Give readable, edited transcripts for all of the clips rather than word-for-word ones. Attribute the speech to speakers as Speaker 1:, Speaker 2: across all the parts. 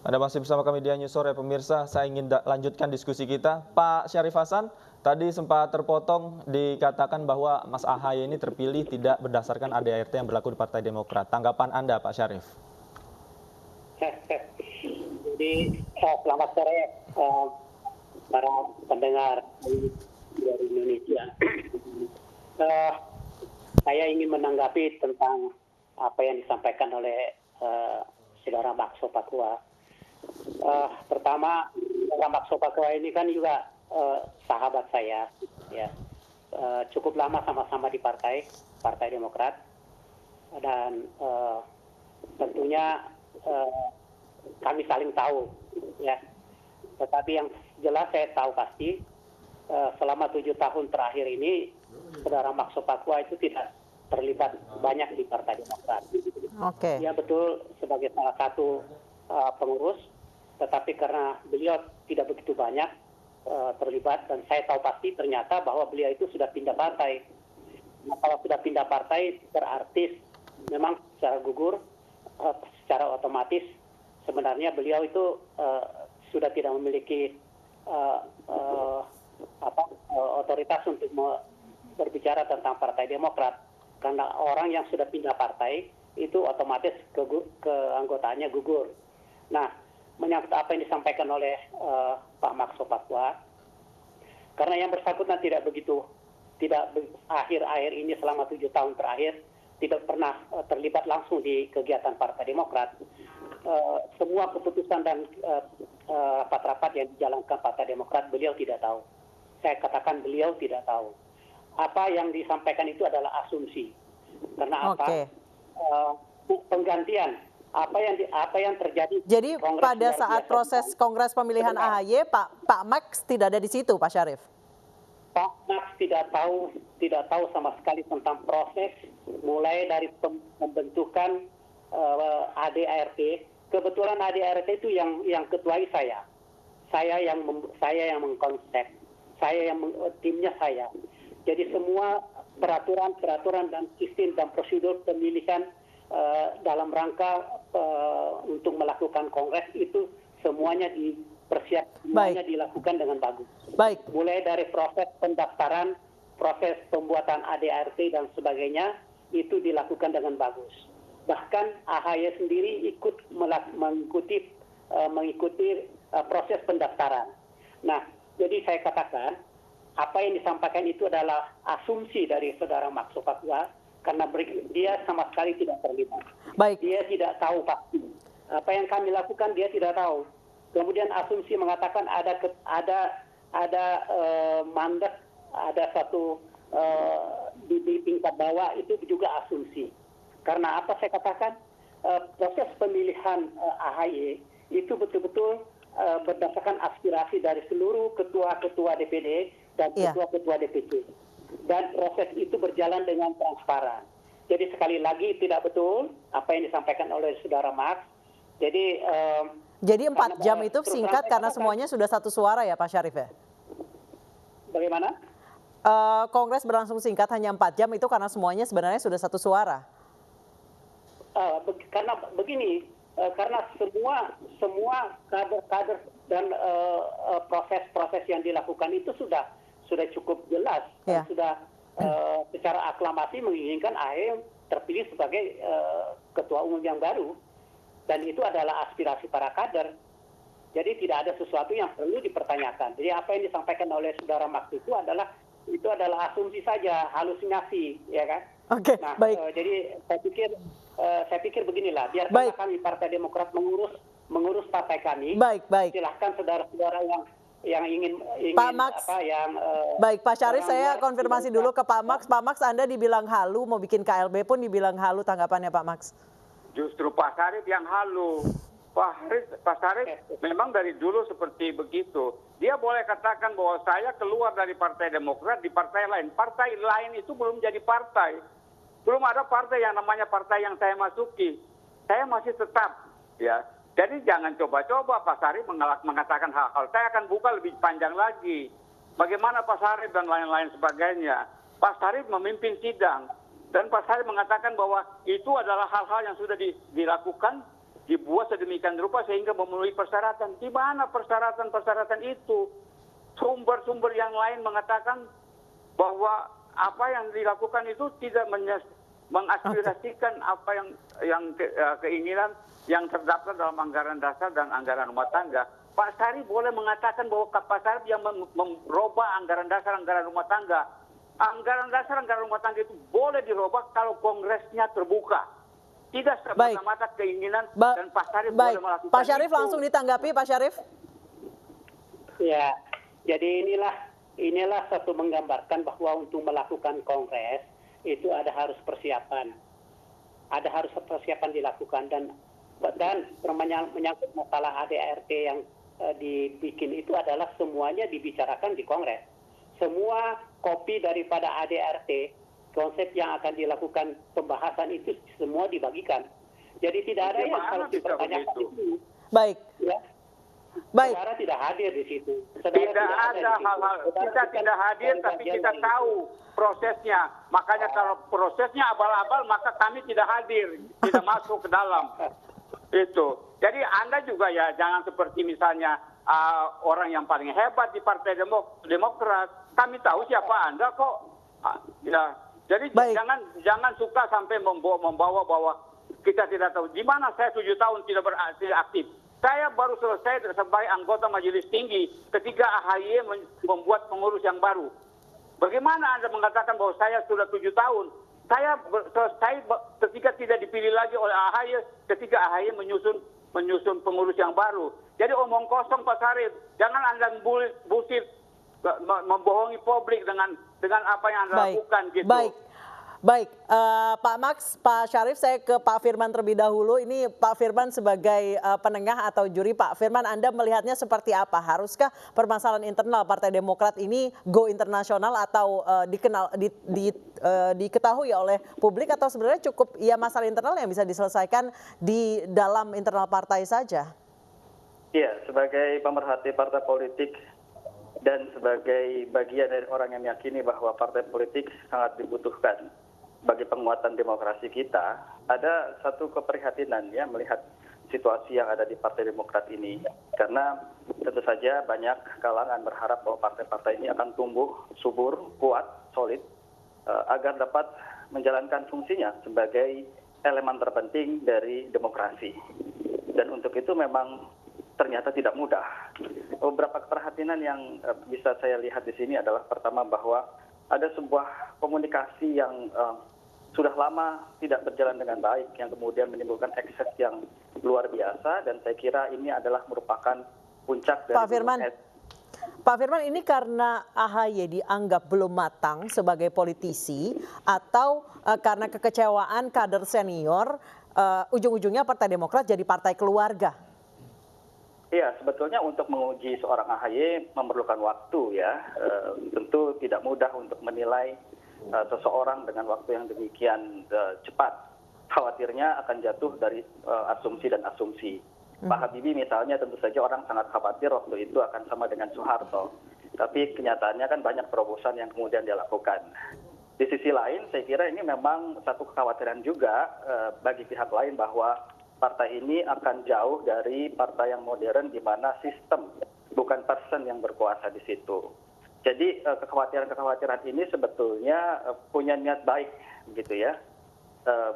Speaker 1: Anda masih bersama kami di News Sore, pemirsa. Saya ingin lanjutkan diskusi kita. Pak Syarif Hasan, tadi sempat terpotong dikatakan bahwa Mas AHY ini terpilih tidak berdasarkan ADART yang berlaku di Partai Demokrat. Tanggapan Anda, Pak Syarif?
Speaker 2: Jadi selamat sore para pendengar dari Indonesia. Saya ingin menanggapi tentang apa yang disampaikan oleh Saudara Maxo Pakua. Pertama, Saudara Maxo Pakua ini kan juga sahabat saya, ya. Cukup lama sama-sama di Partai Demokrat, dan tentunya kami saling tahu, ya. Tetapi yang jelas saya tahu pasti selama 7 tahun terakhir ini Saudara Maxo Pakua itu tidak terlibat banyak di Partai Demokrat.
Speaker 3: Oke.
Speaker 2: Ya betul, sebagai salah satu pengurus, tetapi karena beliau tidak begitu banyak terlibat, dan saya tahu pasti ternyata bahwa beliau itu sudah pindah partai. Nah, kalau sudah pindah partai berarti memang secara gugur, secara otomatis sebenarnya beliau itu sudah tidak memiliki otoritas untuk berbicara tentang Partai Demokrat, karena orang yang sudah pindah partai itu otomatis keanggotaannya gugur. Nah, menyangkut apa yang disampaikan oleh Pak Maxo Pakua, karena yang bersangkutan tidak akhir-akhir ini selama 7 tahun terakhir tidak pernah terlibat langsung di kegiatan Partai Demokrat. Semua keputusan dan rapat-rapat yang dijalankan Partai Demokrat beliau tidak tahu. Saya katakan beliau tidak tahu. Apa yang disampaikan itu adalah asumsi. Karena apa? Penggantian apa yang terjadi.
Speaker 3: Jadi pada saat proses Kongres pemilihan AHY, Pak Max tidak ada di situ, Pak Syarif?
Speaker 2: Pak Max tidak tahu sama sekali tentang proses mulai dari pembentukan ADART. Kebetulan ADART itu yang ketuai saya. Saya yang mengkonsep, timnya saya. Jadi semua peraturan dan sistem dan prosedur pemilihan dalam rangka untuk melakukan kongres itu semuanya semuanya dilakukan dengan bagus.
Speaker 3: Baik.
Speaker 2: Mulai dari proses pendaftaran, proses pembuatan ADART dan sebagainya itu dilakukan dengan bagus. Bahkan AHY sendiri ikut mengikuti proses pendaftaran. Nah, jadi saya katakan apa yang disampaikan itu adalah asumsi dari Saudara Maxo Pakua, karena dia sama sekali tidak terlibat.
Speaker 3: Baik.
Speaker 2: Dia tidak tahu pasti. Apa yang kami lakukan dia tidak tahu. Kemudian asumsi mengatakan ada mandat, ada satu di tingkat bawah, itu juga asumsi. Karena apa saya katakan? Proses pemilihan AHY itu betul-betul berdasarkan aspirasi dari seluruh ketua-ketua DPD dan ketua-ketua DPC. Dan proses itu berjalan dengan transparan. Jadi sekali lagi tidak betul apa yang disampaikan oleh Saudara Max. Jadi
Speaker 3: 4 jam itu singkat karena semuanya sudah satu suara ya, Pak Syarif ya?
Speaker 2: Bagaimana?
Speaker 3: Kongres berlangsung singkat hanya 4 jam itu karena semuanya sebenarnya sudah satu suara.
Speaker 2: Karena begini, karena semua kader dan proses-proses yang dilakukan itu sudah cukup jelas, dan sudah secara aklamasi menginginkan AHY terpilih sebagai ketua umum yang baru, dan itu adalah aspirasi para kader. Jadi tidak ada sesuatu yang perlu dipertanyakan. Jadi apa yang disampaikan oleh Saudara Max itu adalah asumsi saja, halusinasi, ya kan?
Speaker 3: Oke,
Speaker 2: nah,
Speaker 3: baik.
Speaker 2: Jadi saya pikir beginilah, biar kami Partai Demokrat mengurus partai kami.
Speaker 3: Baik.
Speaker 2: Silahkan saudara-saudara yang ingin
Speaker 3: Pak Max, baik Pak Syarif, saya konfirmasi dulu ke Pak Max. Pak Max, Anda dibilang halu, mau bikin KLB pun dibilang halu, tanggapannya Pak Max?
Speaker 4: Justru Pak Syarif yang halu. Pak Syarif memang dari dulu seperti begitu. Dia boleh katakan bahwa saya keluar dari Partai Demokrat di partai lain. Partai lain itu belum jadi partai. Belum ada partai yang namanya partai yang saya masuki. Saya masih tetap, ya. Jadi jangan coba-coba Pak Syarif mengatakan hal-hal. Saya akan buka lebih panjang lagi. Bagaimana Pak Syarif dan lain-lain sebagainya. Pak Syarif memimpin sidang. Dan Pak Syarif mengatakan bahwa itu adalah hal-hal yang sudah dilakukan dibuat sedemikian rupa sehingga memenuhi persyaratan. Di mana persyaratan-persyaratan itu? Sumber-sumber yang lain mengatakan bahwa apa yang dilakukan itu tidak mengaspirasikan apa yang keinginan yang terdaftar dalam anggaran dasar dan anggaran rumah tangga. Pak Sarif boleh mengatakan bahwa Pak Sarif yang merubah anggaran dasar, anggaran rumah tangga. Anggaran dasar, anggaran rumah tangga itu boleh dirubah kalau kongresnya terbuka. Tidak semata-mata keinginan dan Pak Sarif boleh melakukan
Speaker 3: Pak Syarif
Speaker 4: itu.
Speaker 3: langsung ditanggapi, Pak Syarif.
Speaker 2: Ya, jadi inilah satu menggambarkan bahwa untuk melakukan kongres itu harus persiapan. Ada harus persiapan dilakukan dan menyangkut masalah ADART yang dibikin itu adalah semuanya dibicarakan di kongres. Semua kopi daripada ADART, konsep yang akan dilakukan pembahasan itu semua dibagikan. Jadi tidak ada yang harus dipertanyakan di sini.
Speaker 3: Baik.
Speaker 2: Ya.
Speaker 3: Baik.
Speaker 2: Saudara tidak hadir di situ.
Speaker 4: Tidak ada hal-hal, kita tidak hadir tapi kita tahu prosesnya. Makanya kalau prosesnya abal-abal maka kami tidak hadir, tidak masuk ke dalam. Itu. Jadi Anda juga ya jangan seperti misalnya orang yang paling hebat di Partai Demokrat. Kami tahu siapa Anda kok. Ya. Jadi jangan suka sampai membawa bahwa kita tidak tahu. Di mana saya 7 tahun tidak aktif. Saya baru selesai sebagai anggota Majelis Tinggi ketika AHY membuat pengurus yang baru. Bagaimana Anda mengatakan bahwa saya sudah 7 tahun? Saya selesai ketika tidak dipilih lagi oleh AHY, ketika AHY menyusun pengurus yang baru. Jadi omong kosong Pak Sarif. Jangan Anda bullshit, membohongi publik dengan apa yang Anda lakukan gitu.
Speaker 3: Baik, Pak Max, Pak Syarif, saya ke Pak Firman terlebih dahulu. Ini Pak Firman sebagai penengah atau juri. Pak Firman, Anda melihatnya seperti apa? Haruskah permasalahan internal Partai Demokrat ini go internasional atau diketahui oleh publik, atau sebenarnya cukup ya masalah internal yang bisa diselesaikan di dalam internal partai saja?
Speaker 5: Iya, sebagai pemerhati partai politik dan sebagai bagian dari orang yang meyakini bahwa partai politik sangat dibutuhkan bagi penguatan demokrasi kita, ada satu keprihatinan ya melihat situasi yang ada di Partai Demokrat ini. Karena tentu saja banyak kalangan berharap bahwa partai-partai ini akan tumbuh subur, kuat, solid, agar dapat menjalankan fungsinya sebagai elemen terpenting dari demokrasi. Dan untuk itu memang ternyata tidak mudah. Beberapa keprihatinan yang bisa saya lihat di sini adalah pertama bahwa ada sebuah komunikasi yang sudah lama tidak berjalan dengan baik, yang kemudian menimbulkan ekses yang luar biasa, dan saya kira ini adalah merupakan puncak dari
Speaker 3: Pak Firman, ini karena AHY dianggap belum matang sebagai politisi atau karena kekecewaan kader senior, ujung-ujungnya Partai Demokrat jadi partai keluarga?
Speaker 5: Iya, sebetulnya untuk menguji seorang AHY memerlukan waktu ya. Tentu tidak mudah untuk menilai seseorang dengan waktu yang demikian cepat. Khawatirnya akan jatuh dari asumsi dan asumsi. Pak Habibie misalnya tentu saja orang sangat khawatir waktu itu akan sama dengan Soeharto. Tapi kenyataannya kan banyak terobosan yang kemudian dia lakukan. Di sisi lain saya kira ini memang satu kekhawatiran juga bagi pihak lain bahwa partai ini akan jauh dari partai yang modern di mana sistem bukan person yang berkuasa di situ. Jadi kekhawatiran-kekhawatiran ini sebetulnya punya niat baik gitu ya.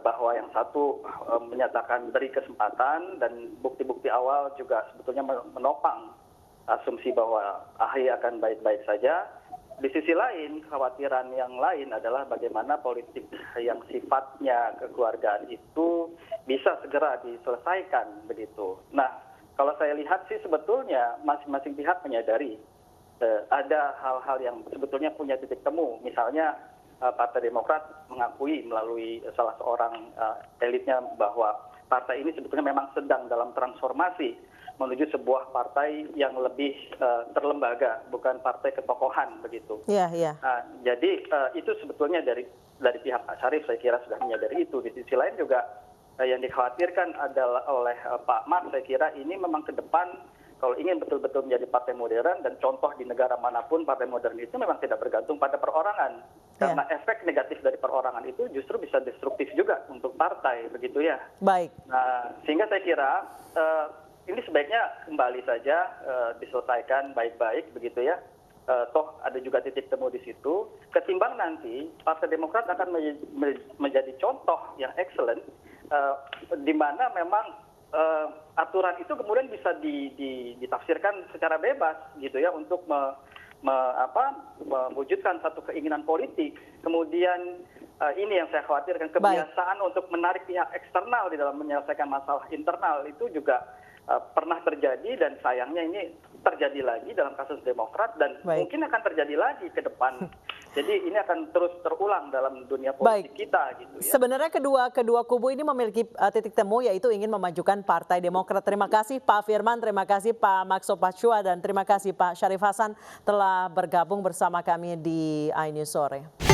Speaker 5: Bahwa yang satu menyatakan beri kesempatan, dan bukti-bukti awal juga sebetulnya menopang asumsi bahwa AHY akan baik-baik saja. Di sisi lain, kekhawatiran yang lain adalah bagaimana politik yang sifatnya kekeluargaan itu bisa segera diselesaikan begitu. Nah, kalau saya lihat sih sebetulnya masing-masing pihak menyadari ada hal-hal yang sebetulnya punya titik temu. Misalnya Partai Demokrat mengakui melalui salah seorang elitnya bahwa partai ini sebetulnya memang sedang dalam transformasi menuju sebuah partai yang lebih terlembaga, bukan partai ketokohan begitu.
Speaker 3: Iya.
Speaker 5: Jadi itu sebetulnya dari pihak Pak Syarif saya kira sudah menyadari itu. Di sisi lain juga yang dikhawatirkan adalah oleh Pak Max, saya kira ini memang ke depan kalau ingin betul-betul menjadi partai modern, dan contoh di negara manapun partai modern itu memang tidak bergantung pada perorangan. Karena efek negatif dari perorangan itu justru bisa destruktif juga untuk partai, begitu ya.
Speaker 3: Baik.
Speaker 5: Nah, sehingga saya kira ini sebaiknya kembali saja diselesaikan baik-baik, begitu ya. Toh ada juga titik temu di situ. Ketimbang nanti Partai Demokrat akan menjadi contoh yang excellent, di mana memang aturan itu kemudian bisa ditafsirkan secara bebas, gitu ya, untuk mewujudkan satu keinginan politik. Kemudian ini yang saya khawatirkan, kebiasaan untuk menarik pihak eksternal di dalam menyelesaikan masalah internal itu juga pernah terjadi, dan sayangnya ini terjadi lagi dalam kasus Demokrat, dan mungkin akan terjadi lagi ke depan. Jadi ini akan terus terulang dalam dunia politik kita, gitu ya.
Speaker 3: Sebenarnya kedua kubu ini memiliki titik temu, yaitu ingin memajukan Partai Demokrat. Terima kasih Pak Firman, terima kasih Pak Max Sopacua, dan terima kasih Pak Syarif Hasan telah bergabung bersama kami di iNews Sore.